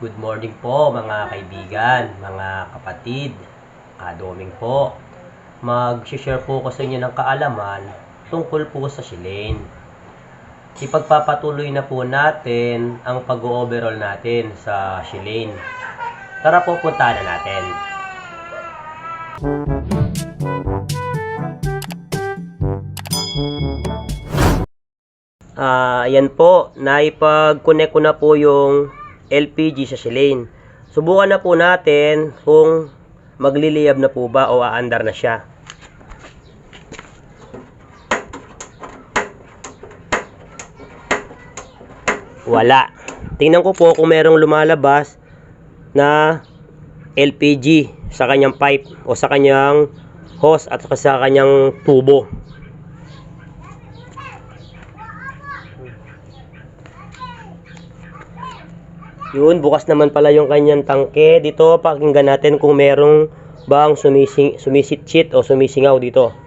Good morning po mga kaibigan, mga kapatid, Doming po. Mag-share po ko sa inyo ng kaalaman tungkol po sa Shilane. Ipagpapatuloy na po natin ang pag-overall natin sa Shilane. Tara po, puntahan na natin. Ayan po, naipag-connect ko na po yung LPG sa Shilane. Subukan na po natin kung magliliyab na po ba o aandar na siya. Wala. Tingnan ko po kung merong lumalabas na LPG sa kanyang pipe o sa kanyang hose at sa kanyang tubo. Yun, bukas naman pala yung kanyang tangke. Dito, pakinggan natin kung merong bang sumisitsit o sumisingaw dito.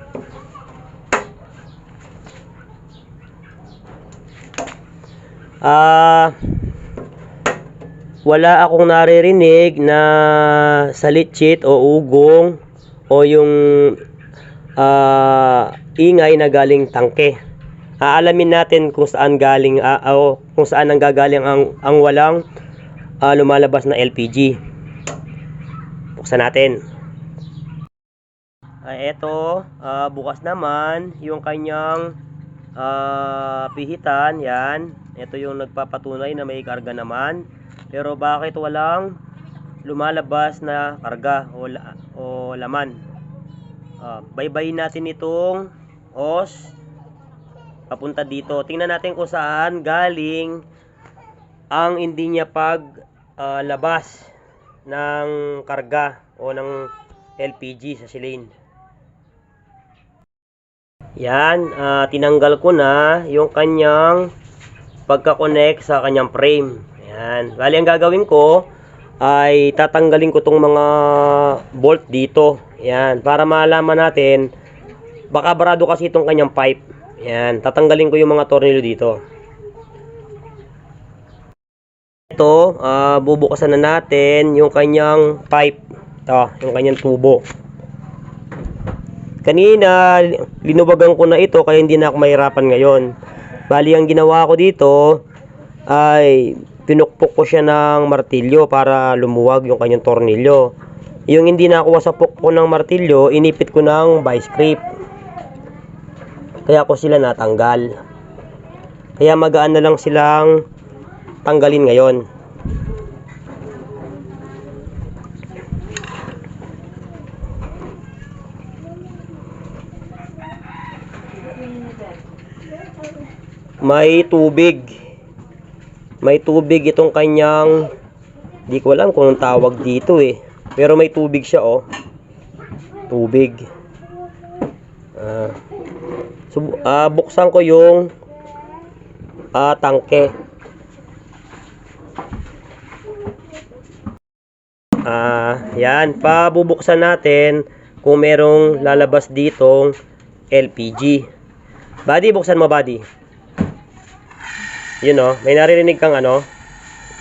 Wala akong naririnig na salitsit o ugong o yung ingay na galing tangke. Aalamin natin kung saan galing o kung saan nanggagaling ang walang lumalabas na LPG. Buksan natin. Ito, bukas naman yung kanyang pihitan. Yan. Ito yung nagpapatunay na may karga naman. Pero bakit walang lumalabas na karga o laman? Baybayin natin itong hose papunta dito. Tingnan natin kung saan galing ang hindi niya labas ng karga o ng LPG sa Shilane. Yan, tinanggal ko na yung kanyang pagka-connect sa kanyang frame. Yan, bali ang gagawin ko ay tatanggalin ko tong mga bolt dito. Yan, para malaman natin, baka barado kasi itong kanyang pipe. Yan, tatanggalin ko yung mga tornilyo dito. Ito, bubukasan na natin yung kanyang pipe. Ito, yung kanyang tubo. Kanina, linubagan ko na ito kaya hindi na ako mahirapan ngayon. Bali, ang ginawa ko dito ay pinukpok ko siya ng martilyo para lumuwag yung kanyang tornilyo. Yung hindi nakuha sa pukpok ng martilyo, inipit ko ng vice grip. Kaya ko sila natanggal. Kaya magaan na lang silang tanggalin ngayon. May tubig. May tubig itong kanyang, di ko alam kung anong tawag dito eh. Pero may tubig siya oh. Tubig. Buksan ko yung tangke. Yan, pabubuksan natin kung merong lalabas ditong LPG. Buddy, buksan mo buddy. Yun o, may naririnig kang ano.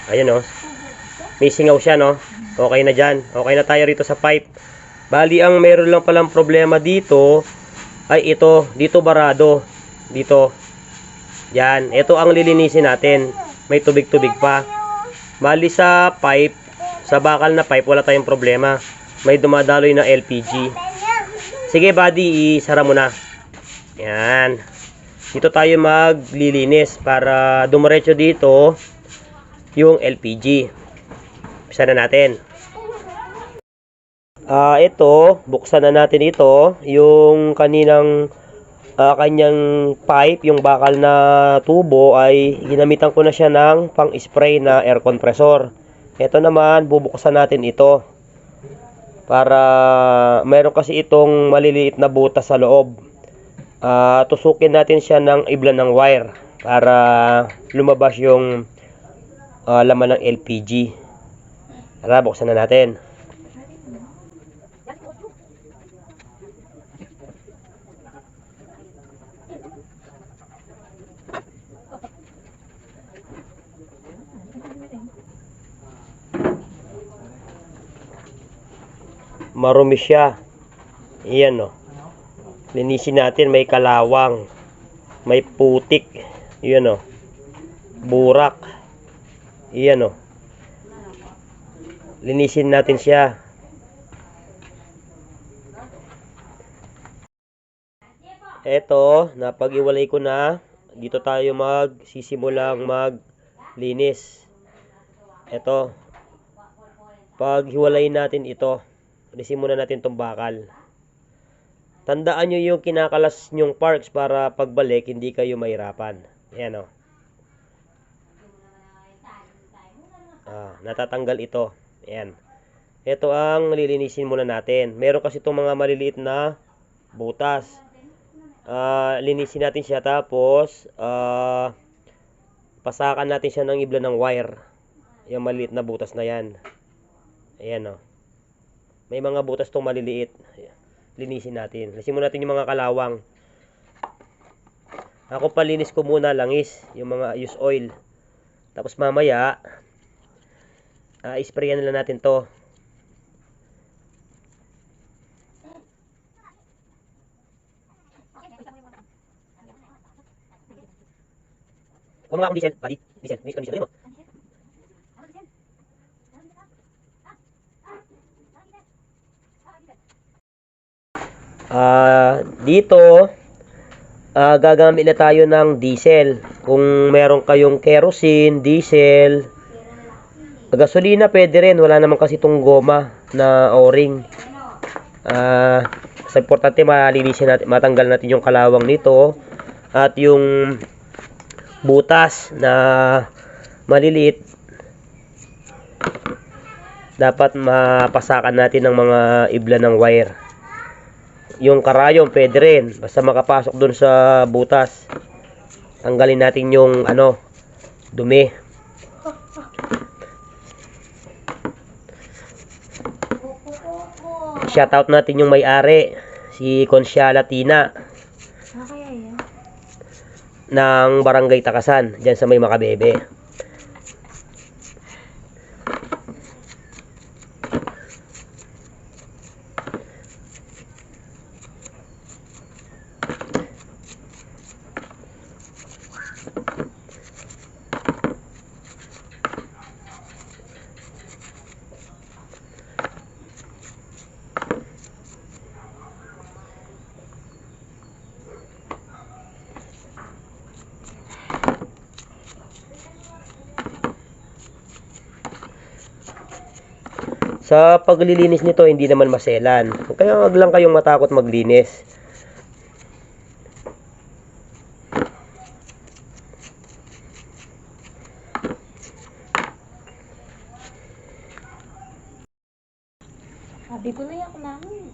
Ayun o, may singaw siya no. Okay na dyan, okay na tayo rito sa pipe. Bali, ang meron lang palang problema dito ay ito, dito barado. Dito. Yan, ito ang lilinisin natin. May tubig-tubig pa. Bali sa pipe, sa bakal na pipe, wala tayong problema. May dumadaloy na LPG. Sige buddy, isara mo na. Yan. Dito tayo maglilinis para dumiretso dito yung LPG. Umpisa na natin. Ito, buksan na natin ito. Yung kaninang kanyang pipe, yung bakal na tubo ay ginamitan ko na siya ng pang-spray na air compressor. Ito naman, bubuksan natin ito para meron kasi itong maliliit na butas sa loob. Tusukin natin siya ng iblan ng wire para lumabas yung laman ng LPG. Tara, buksan na natin. marumi siya. Iyan o. Linisin natin, may kalawang, may putik. Iyan o. Burak. Iyan o. Linisin natin siya. Eto, napag-iwalay ko na. Dito tayo magsisimulang maglinis. Eto. Pag hiwalayin natin ito, alisin muna natin itong bakal. Tandaan nyo yung kinakalas nyong parts para pagbalik, hindi kayo mahirapan. Ayan o. Natatanggal ito. Ayan. Ito ang lilinisin muna natin. Meron kasi itong mga maliliit na butas. Linisin natin siya, tapos pasakan natin siya ng ibla ng wire. Yung maliliit na butas na yan. Ayan o. May mga butas itong maliliit. Linisin natin. Linisin muna natin yung mga kalawang. Ako palinis ko muna langis, yung mga use oil. Tapos mamaya isprayan na lang natin to. Kung mga akong diesel, buddy. Diesel. Mix conditioner mo. Dito, gagamit na tayo ng diesel. Kung meron kayong kerosene, diesel, gasolina, pwede rin. Wala naman kasi itong goma na o-ring. Sa importante, malinisin natin, matanggal natin yung kalawang nito. At yung butas na maliliit, dapat mapasakan natin ng mga ibla ng wire. Yung karayom pwede rin, basta makapasok dun sa butas. Tanggalin natin yung dumi. Shoutout natin yung may-ari, si Consiala Tina ng Barangay Takasan, dyan sa may Makabebe. Sa paglilinis nito, hindi naman maselan. Kaya wag lang kayong matakot maglinis. Sabi ko na yan, kumain.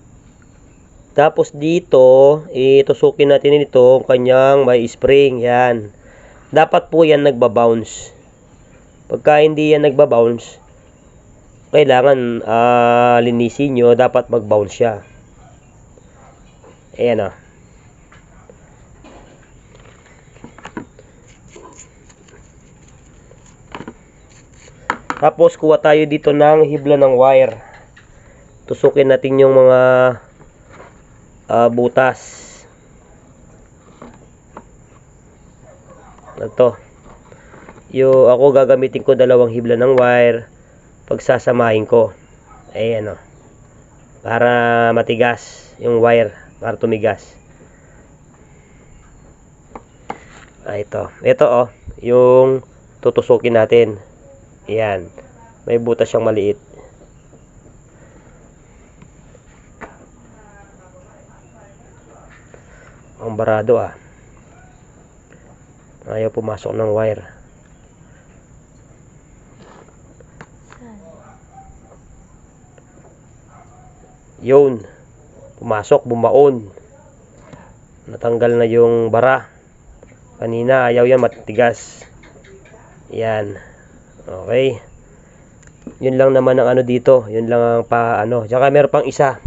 Tapos dito, itusukin natin ito kanyang may spring. Yan. Dapat po yan nagbabounce. Pagka hindi yan nagbabounce, kailangan linisin nyo, dapat mag-bounce siya. Ayan o. Tapos kuha tayo dito ng hibla ng wire. Tusukin natin yung mga butas. Ito. Ako gagamitin ko 2 hibla ng wire. Pagsasamahin ko, ayan o, para matigas yung wire, para tumigas. Ito o, yung tutusukin natin. Ayan, may butas siyang maliit. Ang barado ayaw pumasok ng wire. Yun, pumasok, bumaon, natanggal na yung bara. Kanina ayaw yan, matigas. Yan, okay. Yun lang naman ang dito. Yun lang ang tsaka meron pang isa,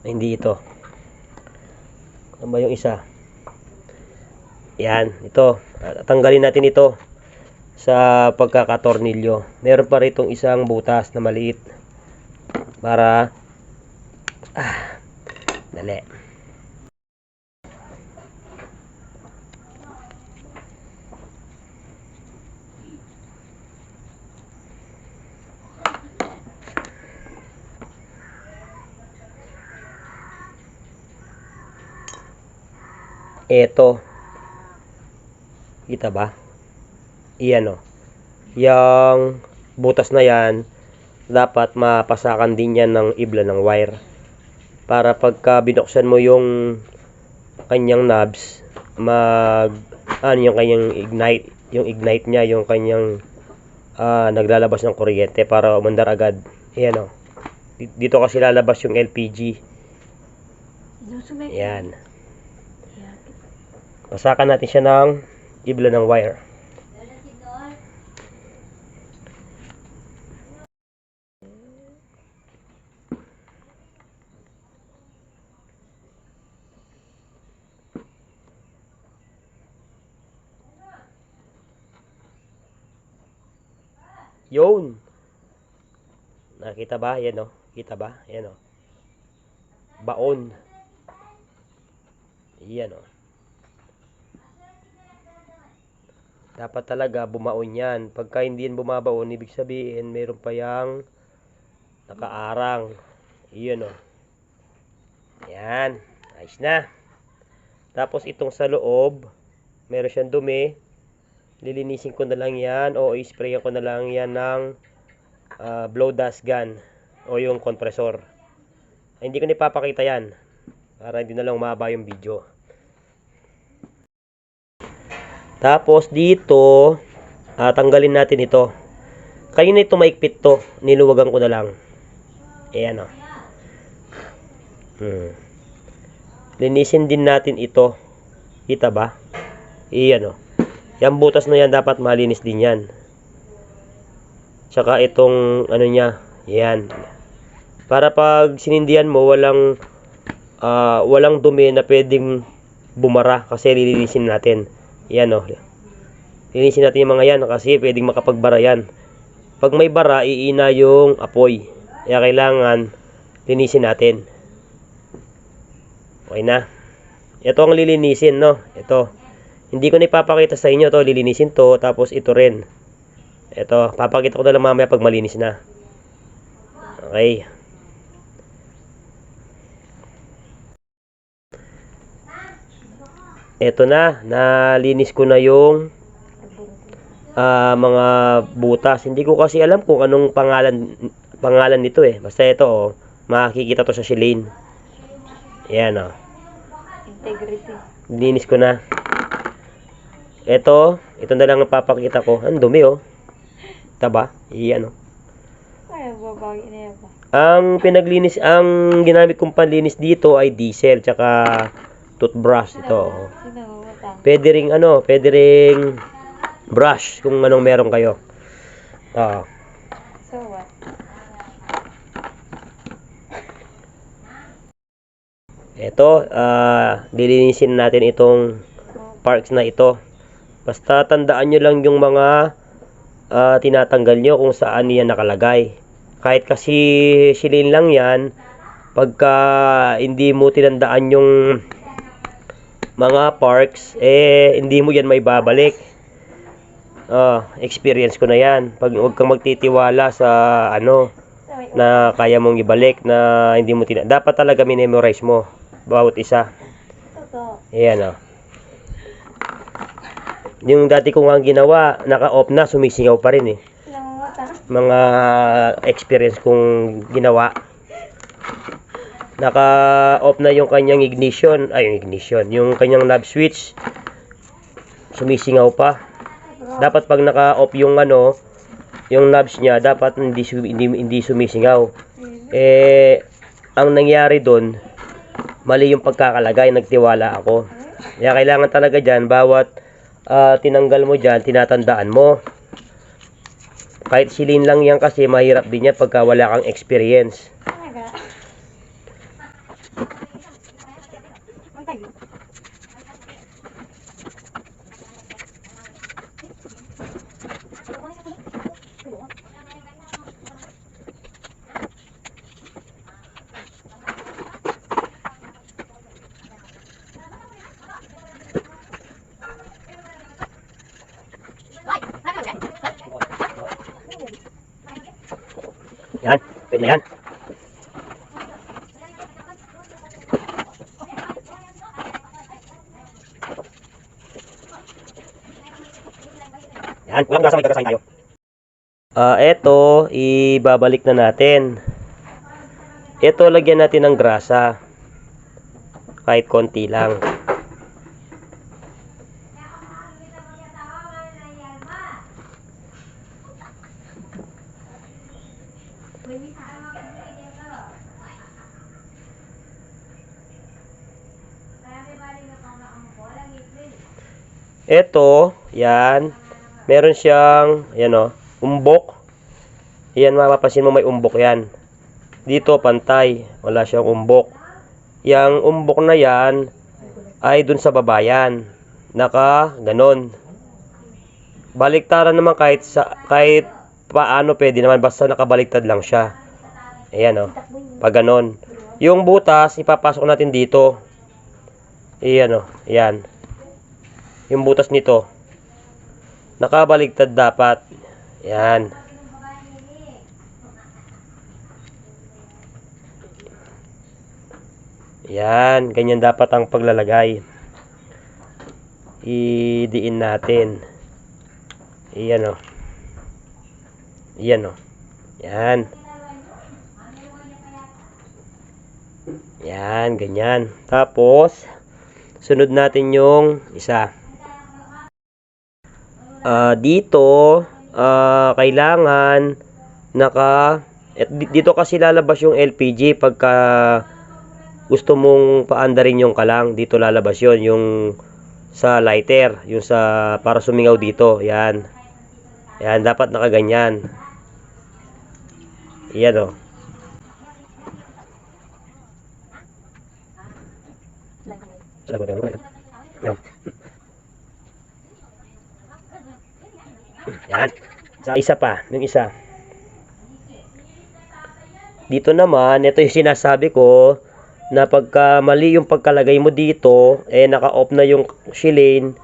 hindi ito. Ano ba yung isa? Yan, ito. Tanggalin natin ito. sa pagkakatornilyo. Meron pa ritong isang butas na maliit para dali. Eto. Kita ba? Iyan o. Yang butas na yan, dapat mapasakan din yan ng ibla ng wire. Para pagka binuksan mo yung kanyang knobs, yung kanyang ignite niya, yung kanyang naglalabas ng kuryente para umandar agad. Ayan o. Dito kasi lalabas yung LPG. Ayan. Pasakan natin siya ng ibla ng wire. Yun. Nakita ba? Yan o. Kita ba? Yan o. Baon. Yan o. Dapat talaga bumaon yan. Pagka hindi yan bumabaon, ibig sabihin meron pa yang nakaarang. Iyon o. Yan. Ayos na. Tapos itong sa loob, meron siyang dumi. Lilinisin ko na lang yan o i-spray ko na lang yan ng blow dust gun o yung kompresor. Hindi ko nipapakita yan para hindi na lang mahaba yung video. Tapos dito, tanggalin natin ito. Kanina ito maikpit to. Niluwagan ko na lang. Ayan o. Linisin din natin ito. Kita ba? Ayan o. Yung butas na yan dapat malinis din yan. Tsaka itong ano niya. Ayan. Para pag sinindihan mo, walang dumi na pwedeng bumara kasi lilinisin natin. Yan o. Linisin natin yung mga yan kasi pwedeng makapagbara yan. Pag may bara, iina yung apoy. Kaya kailangan linisin natin. Okay na. Ito ang lilinisin, no? Ito. Hindi ko na ipapakita sa inyo to. Lilinisin to. Tapos ito rin. Ito. Papakita ko na lang mamaya pag malinis na. Okay. Ito na, nalinis ko na yung mga butas. Hindi ko kasi alam kung anong pangalan nito eh. Basta ito oh, makikita to sa Shilane. Ayan oh. Integrity. Linis ko na. Ito na lang ang papakita ko. Ang dumi oh. Taba? Iyan oh. Ay, babagi na yan ba? Ang ginamit kong panlinis dito ay diesel tsaka toothbrush ito. Pwede ring brush kung anong meron kayo. So what? Ito, lilinisin natin itong parts na ito. Basta tandaan nyo lang yung mga tinatanggal nyo kung saan yan nakalagay. Kahit kasi silin lang yan, pagka hindi mo tinandaan yung mga parts, hindi mo yan may babalik. Experience ko na yan. Huwag kang magtitiwala sa na kaya mong ibalik na hindi mo dapat talaga memorize mo bawat isa. Ayan yung dati ko nga ginawa, naka-off na, sumisingaw pa rin eh. Mga experience kong ginawa. Naka-off na yung kanyang ignition, yung kanyang knob switch, sumisingaw pa. Dapat pag naka-off yung yung knobs niya, dapat hindi sumisingaw. Ang nangyari doon, mali yung pagkakalagay, nagtiwala ako. Kaya kailangan talaga diyan bawat tinanggal mo diyan, tinatandaan mo. Kahit silin lang yan kasi mahirap din yan pagka wala kang experience. na yan. Yan, walang grasa, may gagasahin tayo. Eto, ibabalik na natin. Ito, lagyan natin ng grasa. Kahit konti lang. Ito, yan. Meron siyang, yan o, umbok. Yan, mapapansin mo may umbok yan. Dito, pantay. Wala siyang umbok. Yang umbok na yan, ay dun sa babayan. Naka, ganon. Baliktaran naman kahit paano pwede naman. Basta nakabaliktad lang siya. Ayan o. Pag ganon. Yung butas, ipapasok natin dito. Ayan o. Ayan. Yung butas nito. Nakabaligtad dapat. Yan. Yan. Ganyan dapat ang paglalagay. Idiin natin. Yan o. Yan o. Yan. Yan. Ganyan. Tapos, sunod natin yung isa. Dito kailangan dito kasi lalabas yung LPG pagka gusto mong paandarin yung kalang. Dito lalabas yon, yung sa lighter, yung sa para sumingaw dito. Yan. Yan, dapat nakaganyan. Yan o. Yan. Sa isa pa, yung isa. Dito naman, ito yung sinasabi ko na pagka mali yung pagkalagay mo dito, naka-off na yung shilane,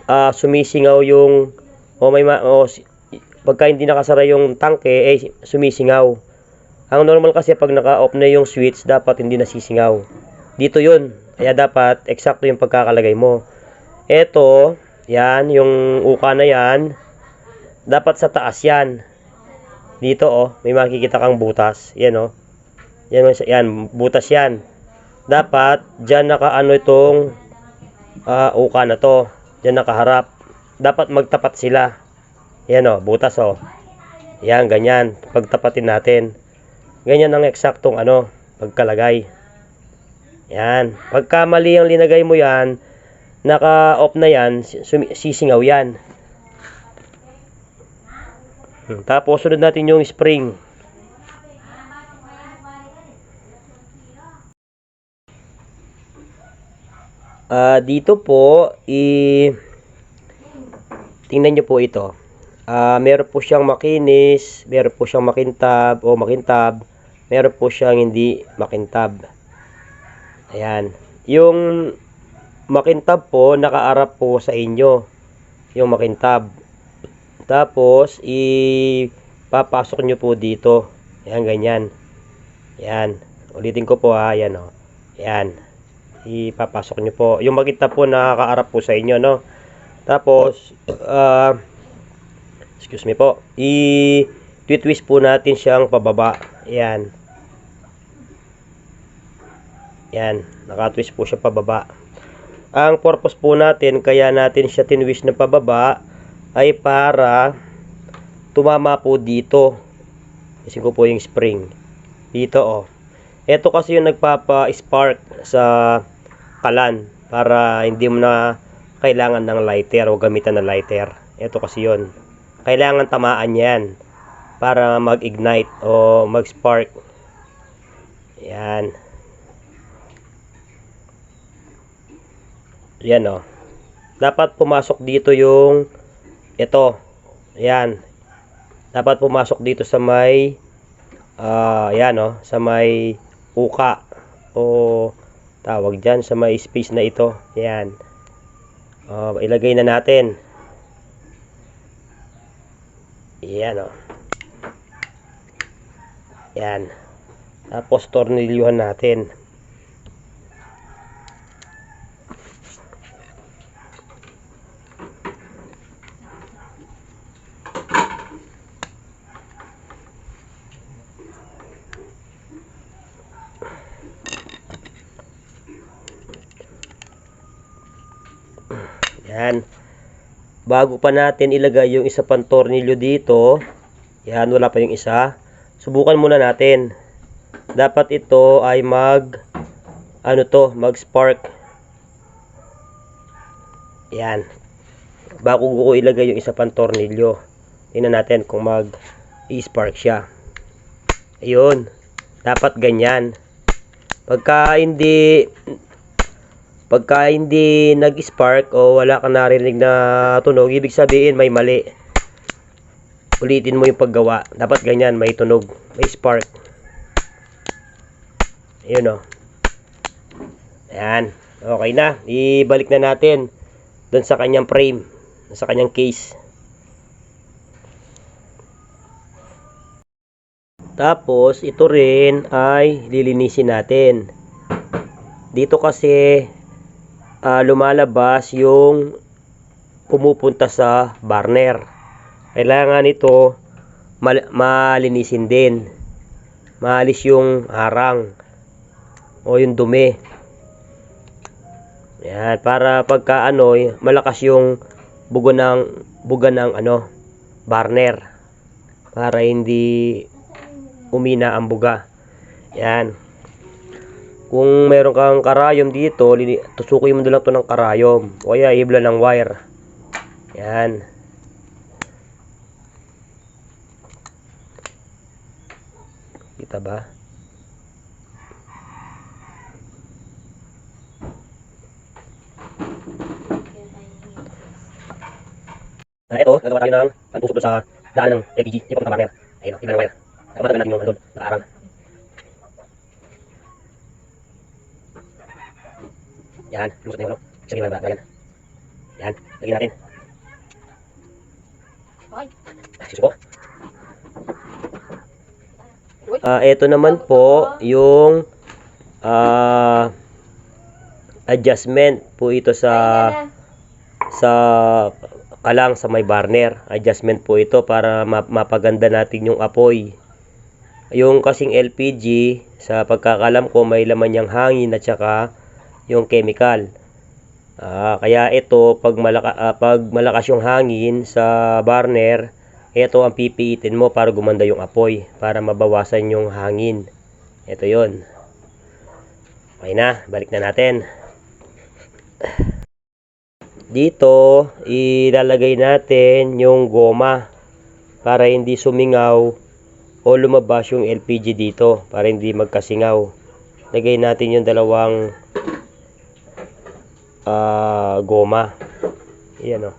sumisingaw yung pagka hindi nakasara yung tangke, sumisingaw. Ang normal kasi pag naka-off na yung switch, dapat hindi nasisingaw. Dito yun. Kaya dapat eksakto yung pagkakalagay mo. Ito, yan, yung uka na yan, dapat sa taas yan. Dito may makikita kang butas. Yan yan, butas yan. Dapat diyan nakaano itong uka na to. Diyan nakaharap. Dapat magtapat sila. Yan butas Yan, ganyan. Pagtapatin natin. Ganyan ang eksaktong pagkalagay. Yan. Pagka mali ang linagay mo yan, naka-off na yan, sisingaw yan. Tapos sunod natin yung spring. Dito po tingnan nyo po ito. Meron po siyang makinis, meron po siyang makintab o makintab, meron po siyang hindi makintab. Ayan. Yung makintab po nakaarap po sa inyo. Yung makintab. Tapos, ipapasok nyo po dito. Ayan, ganyan. Ayan. Ulitin ko po Ayan Ayan. Ipapasok nyo po. Yung makita po nakakaarap po sa inyo, no? Tapos, excuse me po. I-twist po natin siyang pababa. Ayan. Ayan. Nakatwist po siya pababa. Ang purpose po natin, kaya natin siya tinwist na pababa, ay para tumama po dito. Isin ko po yung spring dito Ito kasi yung nagpapa-spark sa kalan para hindi mo na kailangan ng lighter o gamitan ng lighter. Ito kasi yun. Kailangan tamaan yan para mag-ignite o mag-spark. Yan. Yan Dapat pumasok dito yung ito. Yan. Dapat pumasok dito sa may yan sa may uka o tawag dyan sa may space na ito. Yan. Ilagay na natin. Yan Yan. Tapos tornilyuhan natin. Yan. Bago pa natin ilagay yung isa pang tornilyo dito, yan, wala pa yung isa. Subukan muna natin. Dapat ito ay mag-spark. Yan. Bago ko ilagay yung isa pang tornilyo. Tingnan natin kung mag-spark siya. Ayun. Dapat ganyan. Pagka hindi nag-spark o wala kang narinig na tunog, ibig sabihin may mali. Ulitin mo yung paggawa. Dapat ganyan, may tunog, may spark. Ayun o. Ayan. Okay na. Ibalik na natin doon sa kanyang frame, sa kanyang case. Tapos, ito rin ay lilinisin natin. Dito kasi lumalabas yung pumupunta sa burner. Kailangan ito malinisin din. Maalis yung harang o yung dumi. Yan, para pagka malakas yung buga ng burner. Para hindi umina ang buga. Yan. Kung meron kang karayom dito, tusukin mo lang ito ng karayom. O kaya ibla ng wire. Yan. Kita ba? Ito, gagawa tayo ng pantusok doon sa daan ng LPG. Yung papunta burner. Ayun, ibla ng wire. Kapatagal natin yung doon, nakaarang. Yan, lusot na yung sabihin na ba? Yan. Yan, lagyan natin. Susuko. Ito naman po yung adjustment po ito sa kalang sa may burner. Adjustment po ito para mapaganda natin yung apoy. Yung kasing LPG, sa pagkakalam ko, may laman yung hangin at saka yung chemical. Kaya ito, pag malakas yung hangin sa burner, ito ang pipiitin mo para gumanda yung apoy, para mabawasan yung hangin. Ito yon. Okay na, balik na natin. Dito, ilalagay natin yung goma para hindi sumingaw o lumabas yung LPG dito, para hindi magkasingaw. Lagay natin yung dalawang goma. Ayan o.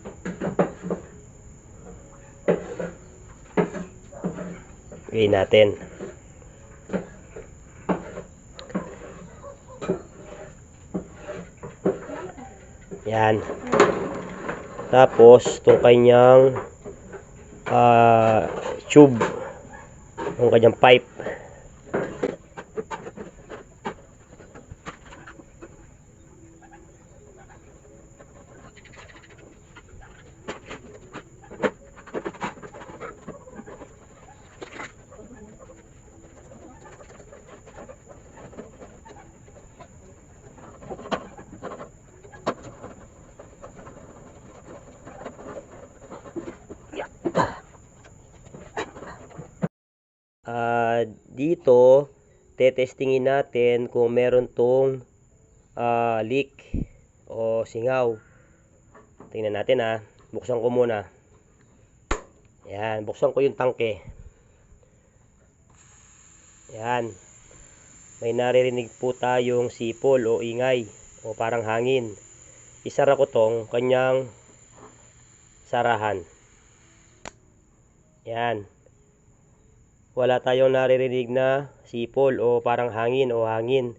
Lagay natin. Yan. Tapos, itong kanyang tube. Itong kanyang pipe. Dito tetestingin natin kung meron tong leak o singaw. Tingnan natin buksan ko muna. Yan, buksan ko yung tangke. Yan, may naririnig po tayong sipol o ingay o parang hangin. Isara ko tong kanyang sarahan. Yan, wala tayong naririnig na sipol o parang hangin o hangin.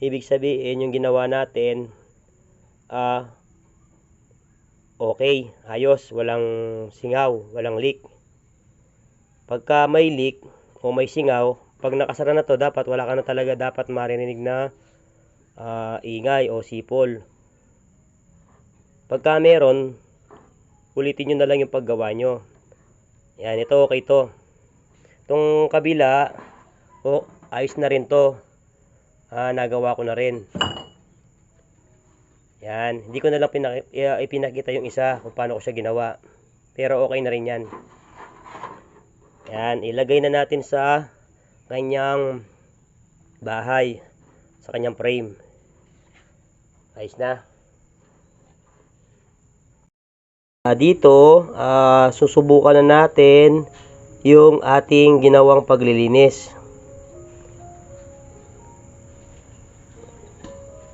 Ibig sabihin yung ginawa natin okay, ayos, walang singaw, walang leak. Pagka may leak o may singaw, Pag nakasara na to, dapat wala ka na talaga dapat marinig na ingay o sipol. Pagka meron, ulitin nyo na lang yung paggawa nyo. Yan, ito okay to. Itong kabila, ayos na rin to. Nagawa ko na rin. Yan, hindi ko na lang ipinakita yung isa kung paano ko siya ginawa. Pero okay na rin yan. Yan, ilagay na natin sa kanyang bahay, sa kanyang frame. Ayos na. Dito, susubukan na natin yung ating ginawang paglilinis.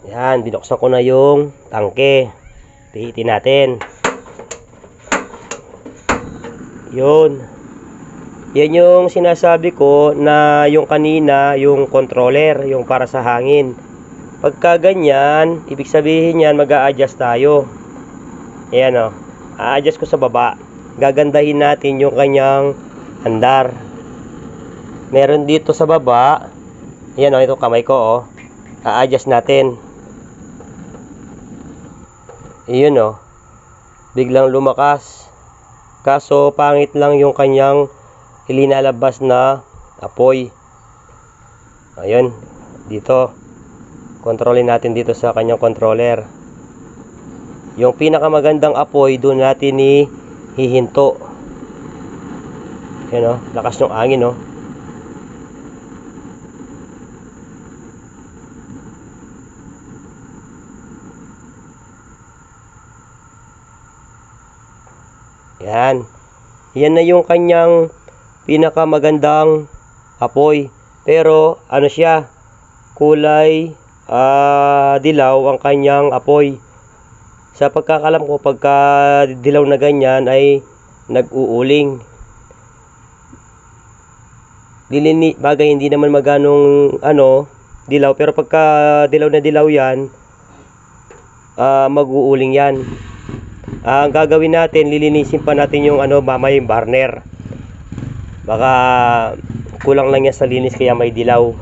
Yan, binuksan ko na yung tangke. Pihitin natin. Yun. Yan yung sinasabi ko na yung kanina, yung controller, yung para sa hangin. Pagka ganyan, ibig sabihin yan, mag-a-adjust tayo. Ayan o. A-adjust ko sa baba. Gagandahin natin yung kanyang andar. Meron dito sa baba. Ayan o, ito kamay ko o. A-adjust natin. Iyon o. Biglang lumakas. Kaso pangit lang yung kanyang ilinalabas na apoy. Ayun, dito. Kontrolin natin dito sa kanyang controller. Yung pinakamagandang apoy, doon natin hihinto. Ayun o, lakas ng angin o. Yan. Yan na yung kanyang pinakamagandang apoy. Pero ano siya? Kulay dilaw ang kanyang apoy. Sa pagkakalam ko, pagka dilaw na ganyan ay nag-uuling. Bagay hindi naman maganong dilaw, pero pagka dilaw na dilaw yan, mag-uuling yan. Ang gagawin natin, lilinisin pa natin yung mamaya yung burner. Baka kulang lang yan sa linis kaya may dilaw.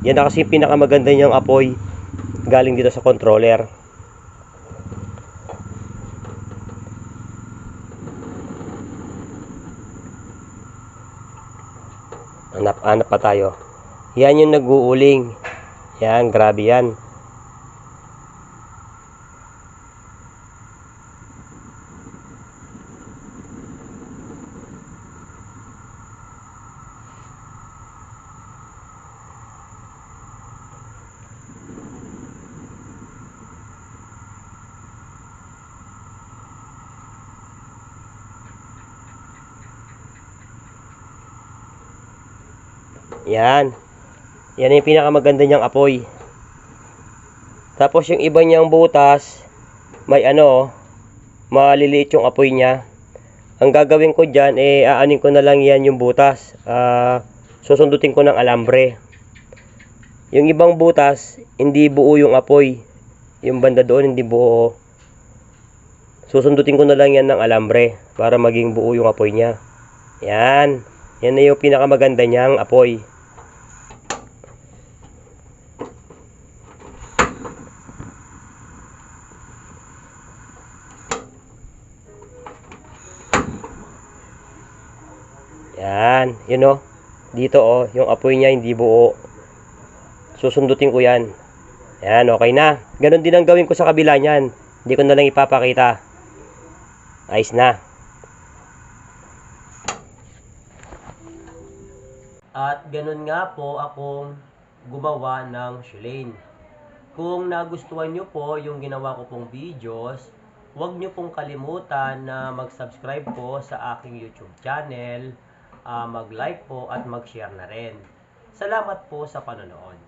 Yan na kasi yung pinakamaganda niyang apoy galing dito sa controller. Hanap pa tayo. Yan yung nag-uuling. Yan, grabe yan. Yan. Yan yung pinakamaganda niyang apoy. Tapos yung iba niyang butas, may maliliit yung apoy niya. Ang gagawin ko dyan, aanin ko na lang yan yung butas. Susundutin ko ng alambre. Yung ibang butas, hindi buo yung apoy. Yung banda doon, hindi buo. Susundutin ko na lang yan ng alambre para maging buo yung apoy niya. Yan. Yan na yung pinakamaganda niyang apoy. Yan, yun o. Dito o, yung apoy niya hindi buo. Susundutin ko yan. Yan, okay na. Ganon din ang gawin ko sa kabila niyan. Hindi ko na lang ipapakita. Ayos na. At ganon nga po akong gumawa ng shoe lane. Kung nagustuhan nyo po yung ginawa ko pong videos, huwag nyo pong kalimutan na mag-subscribe po sa aking YouTube channel, mag-like po at mag-share na rin. Salamat po sa panonood.